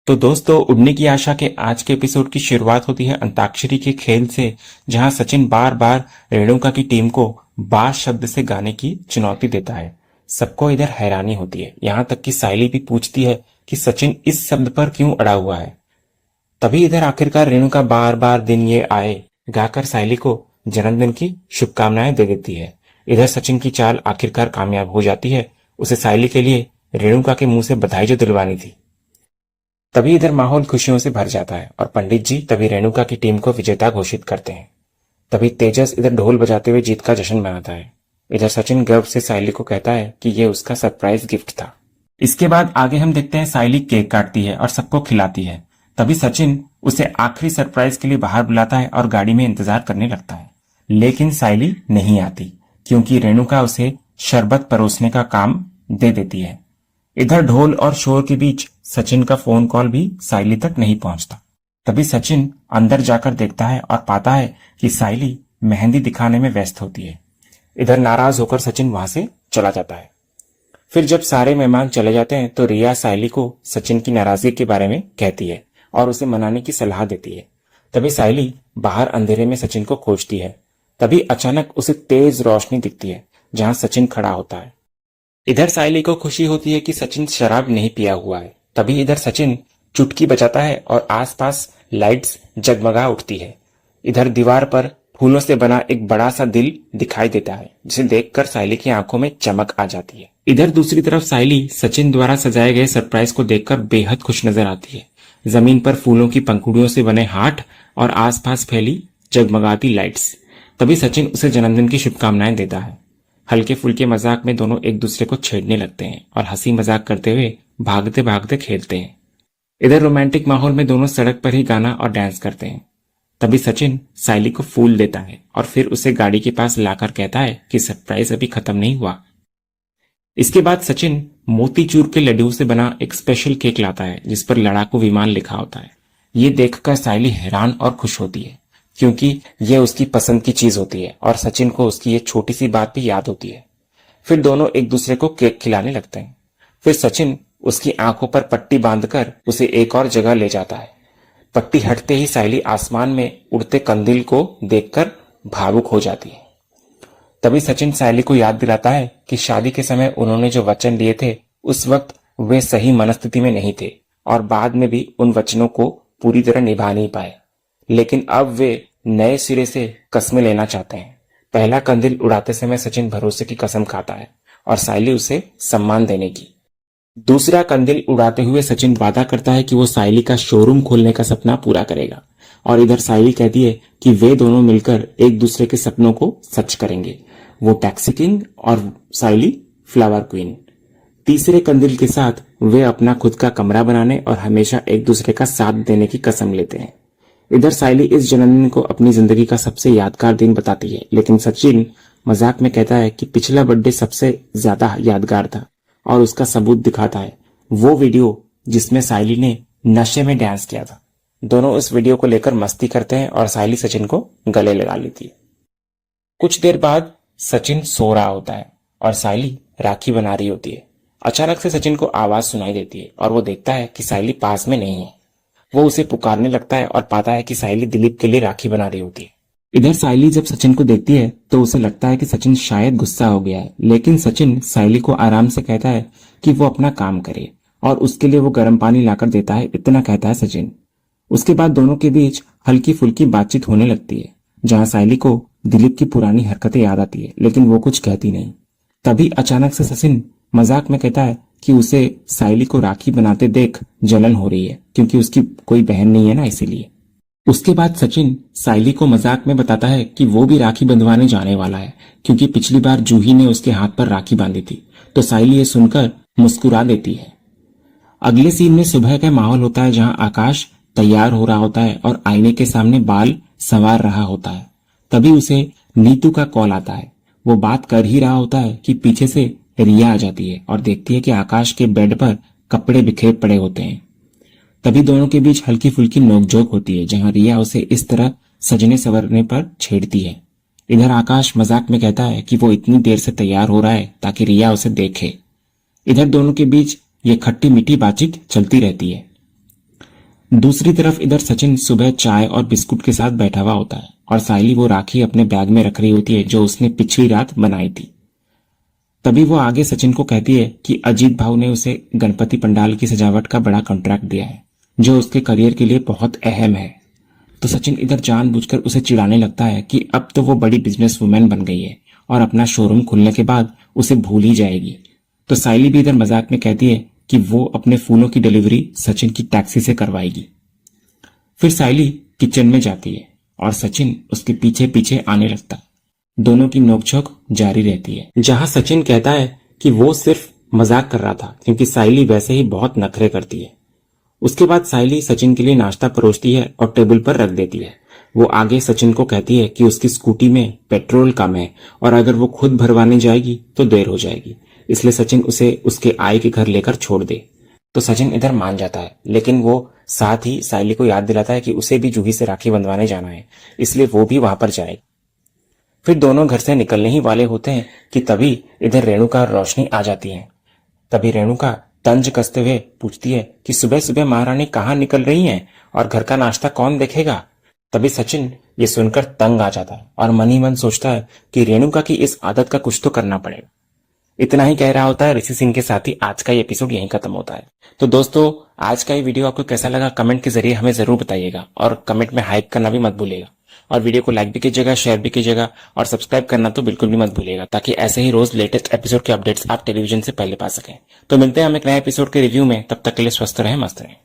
तो दोस्तों, उड़ने की आशा के आज के एपिसोड की शुरुआत होती है अंताक्षरी के खेल से, जहां सचिन बार बार रेणुका की टीम को बा शब्द से गाने की चुनौती देता है। सबको इधर हैरानी होती है, यहां तक कि साइली भी पूछती है कि सचिन इस शब्द पर क्यों अड़ा हुआ है। तभी इधर आखिरकार रेणुका बार बार दिन ये आए गाकर साइली को जन्मदिन की शुभकामनाएं दे देती है। इधर सचिन की चाल आखिरकार कामयाब हो जाती है। उसे साइली के लिए रेणुका के मुंह से बधाई जो दिलवानी थी। तभी इधर माहौल खुशियों से भर जाता है और पंडित जी तभी रेणुका की टीम को विजेता घोषित करते हैं। तभी तेजस इधर ढोल बजाते हुए जीत का जश्न मनाता है। इधर सचिन गर्व से साइली को कहता है कि यह उसका सरप्राइज गिफ्ट था। इसके बाद आगे हम देखते हैं साइली केक काटती है और सबको खिलाती है। तभी सचिन उसे आखिरी सरप्राइज के लिए बाहर बुलाता है और गाड़ी में इंतजार करने लगता है, लेकिन साइली नहीं आती क्योंकि रेणुका उसे शरबत परोसने का काम दे देती है। इधर ढोल और शोर के बीच सचिन का फोन कॉल भी साइली तक नहीं पहुंचता। तभी सचिन अंदर जाकर देखता है और पाता है कि साइली मेहंदी दिखाने में व्यस्त होती है। इधर नाराज होकर सचिन वहां से चला जाता है। फिर जब सारे मेहमान चले जाते हैं तो रिया साइली को सचिन की नाराजगी के बारे में कहती है और उसे मनाने की सलाह देती है। तभी साइली बाहर अंधेरे में सचिन को खोजती है। तभी अचानक उसे तेज रोशनी दिखती है जहां सचिन खड़ा होता है। इधर साइली को खुशी होती है कि सचिन शराब नहीं पिया हुआ है। तभी इधर सचिन चुटकी बजाता है और आसपास लाइट्स जगमगा उठती है। इधर दीवार पर फूलों से बना एक बड़ा सा दिल दिखाई देता है, जिसे देखकर साइली की आंखों में चमक आ जाती है। इधर दूसरी तरफ साइली सचिन द्वारा सजाए गए सरप्राइज को देखकर बेहद खुश नजर आती है। जमीन पर फूलों की पंखुड़ियों से बने हार्ट और आसपास फैली जगमगाती लाइट्स। तभी सचिन उसे जन्मदिन की शुभकामनाएं देता है। हल्के फुल्के मजाक में दोनों एक दूसरे को छेड़ने लगते हैं और हंसी मजाक करते हुए भागते भागते खेलते हैं। इधर रोमांटिक माहौल में दोनों सड़क पर ही गाना और डांस करते हैं। तभी सचिन साइली को फूल देता है और फिर उसे गाड़ी के पास लाकर कहता है कि सरप्राइज अभी खत्म नहीं हुआ। इसके बाद सचिन मोतीचूर के लड्डू से बना एक स्पेशल केक लाता है जिस पर लड़ाकू विमान लिखा होता है। ये देखकर साइली हैरान और खुश होती है क्योंकि यह उसकी पसंद की चीज होती है और सचिन को उसकी ये छोटी सी बात भी याद होती है। फिर दोनों एक दूसरे को केक खिलाने लगते हैं। फिर सचिन उसकी आंखों पर पट्टी बांधकर उसे एक और जगह ले जाता है। पट्टी हटते ही साइली आसमान में उड़ते कंदील को देखकर भावुक हो जाती है। तभी सचिन साइली को याद दिलाता है कि शादी के समय उन्होंने जो वचन लिए थे उस वक्त वे सही मनस्थिति में नहीं थे और बाद में भी उन वचनों को पूरी तरह निभा नहीं पाए, लेकिन अब वे नए सिरे से कस्में लेना चाहते हैं। पहला कंदील उड़ाते समय सचिन भरोसे की कसम खाता है और साइली उसे सम्मान देने की। दूसरा कंदील उड़ाते हुए सचिन वादा करता है कि वो साइली का शोरूम खोलने का सपना पूरा करेगा और इधर साइली कहती है कि वे दोनों मिलकर एक दूसरे के सपनों को सच करेंगे, वो टैक्सी किंग और साइली फ्लावर क्वीन। तीसरे कंदील के साथ वे अपना खुद का कमरा बनाने और हमेशा एक दूसरे का साथ देने की कसम लेते हैं। इधर साइली इस जन्मदिन को अपनी जिंदगी का सबसे यादगार दिन बताती है, लेकिन सचिन मजाक में कहता है कि पिछला बर्थडे सबसे ज्यादा यादगार था और उसका सबूत दिखाता है वो वीडियो जिसमें साइली ने नशे में डांस किया था। दोनों इस वीडियो को लेकर मस्ती करते हैं और साइली सचिन को गले लगा लेती है। कुछ देर बाद सचिन सो रहा होता है और साइली राखी बना रही होती है। अचानक से सचिन को आवाज सुनाई देती है और वो देखता है कि साइली पास में नहीं है। वो उसे पुकारने लगता है और पाता है कि साइली दिलीप के लिए राखी बना रही होती है। इधर साइली जब सचिन को देखती है तो उसे लगता है कि सचिन शायद गुस्सा हो गया है, लेकिन सचिन साइली को आराम से कहता है कि वो अपना काम करे और उसके लिए वो गर्म पानी लाकर देता है, इतना कहता है सचिन। उसके बाद दोनों के बीच हल्की फुल्की बातचीत होने लगती है जहां साइली को दिलीप की पुरानी हरकतें याद आती है, लेकिन वो कुछ कहती नहीं। तभी अचानक से सचिन मजाक में कहता है कि उसे साइली को राखी बनाते देख जलन हो रही है क्योंकि उसकी कोई बहन नहीं है ना, इसीलिए। उसके बाद सचिन साइली को मजाक में बताता है कि वो भी राखी बंधवाने जाने वाला है क्योंकि पिछली बार जूही ने उसके हाथ पर राखी बांधी थी। तो साइली ये सुनकर मुस्कुरा देती है। अगले सीन में सुबह का माहौल होता है जहां आकाश तैयार हो रहा होता है और आईने के सामने बाल संवार रहा होता है। तभी उसे नीतू का कॉल आता है। वो बात कर ही रहा होता है कि पीछे से रिया आ जाती है और देखती है कि आकाश के बेड पर कपड़े बिखरे पड़े होते हैं। तभी दोनों के बीच हल्की फुल्की नोकझोंक होती है जहां रिया उसे इस तरह सजने संवरने पर छेड़ती है। इधर आकाश मजाक में कहता है कि वो इतनी देर से तैयार हो रहा है ताकि रिया उसे देखे। इधर दोनों के बीच ये खट्टी मीठी बातचीत चलती रहती है। दूसरी तरफ इधर सचिन सुबह चाय और बिस्कुट के साथ बैठा हुआ होता है और सायली वो राखी अपने बैग में रख रही होती है जो उसने पिछली रात बनाई थी। तभी वो आगे सचिन को कहती है कि अजीत भाव ने उसे गणपति पंडाल की सजावट का बड़ा कॉन्ट्रैक्ट दिया है जो उसके करियर के लिए बहुत अहम है। तो सचिन इधर जानबूझकर उसे चिढ़ाने लगता है कि अब तो वो बड़ी बिजनेस वुमेन बन गई है और अपना शोरूम खुलने के बाद उसे भूल ही जाएगी। तो सायली भी इधर मजाक में कहती है कि वो अपने फूलों की डिलीवरी सचिन की टैक्सी से करवाएगी। फिर सायली किचन में जाती है और सचिन उसके पीछे पीछे आने लगता है। दोनों की नोकझोंक जारी रहती है, जहां सचिन कहता है कि वो सिर्फ मजाक कर रहा था क्योंकि सायली वैसे ही बहुत नखरे करती है। उसके बाद सायली सचिन के लिए नाश्ता परोसती है और टेबल पर रख देती है। वो आगे सचिन को कहती है कि उसकी स्कूटी में पेट्रोल कम है और अगर वो खुद भरवाने जाएगी तो देर हो जाएगी, इसलिए सचिन उसे उसके आय के घर लेकर छोड़ दे। तो सचिन इधर मान जाता है, लेकिन वो साथ ही सायली को याद दिलाता है कि उसे भी जूही से राखी बंधवाने जाना है, इसलिए वो भी वहां पर जाएगा। फिर दोनों घर से निकलने ही वाले होते हैं कि तभी इधर रेणुका और रोशनी आ जाती है। तभी रेणुका तंज कसते हुए पूछती है कि सुबह सुबह महारानी कहाँ निकल रही हैं और घर का नाश्ता कौन देखेगा। तभी सचिन ये सुनकर तंग आ जाता है और मन ही मन सोचता है कि रेणुका की इस आदत का कुछ तो करना पड़ेगा। इतना ही कह रहा होता है ऋषि सिंह के साथ ही आज का ये एपिसोड यहीं खत्म होता है। तो दोस्तों, आज का ये वीडियो आपको कैसा लगा कमेंट के जरिए हमें जरूर बताइएगा और कमेंट में हाइप करना भी मत भूलिएगा और वीडियो को लाइक भी कीजिएगा, शेयर भी कीजिएगा और सब्सक्राइब करना तो बिल्कुल भी मत भूलिएगा ताकि ऐसे ही रोज लेटेस्ट एपिसोड के अपडेट्स आप टेलीविजन से पहले पा सकें। तो मिलते हैं हम एक नए एपिसोड के रिव्यू में, तब तक के लिए स्वस्थ रहें, मस्त रहें।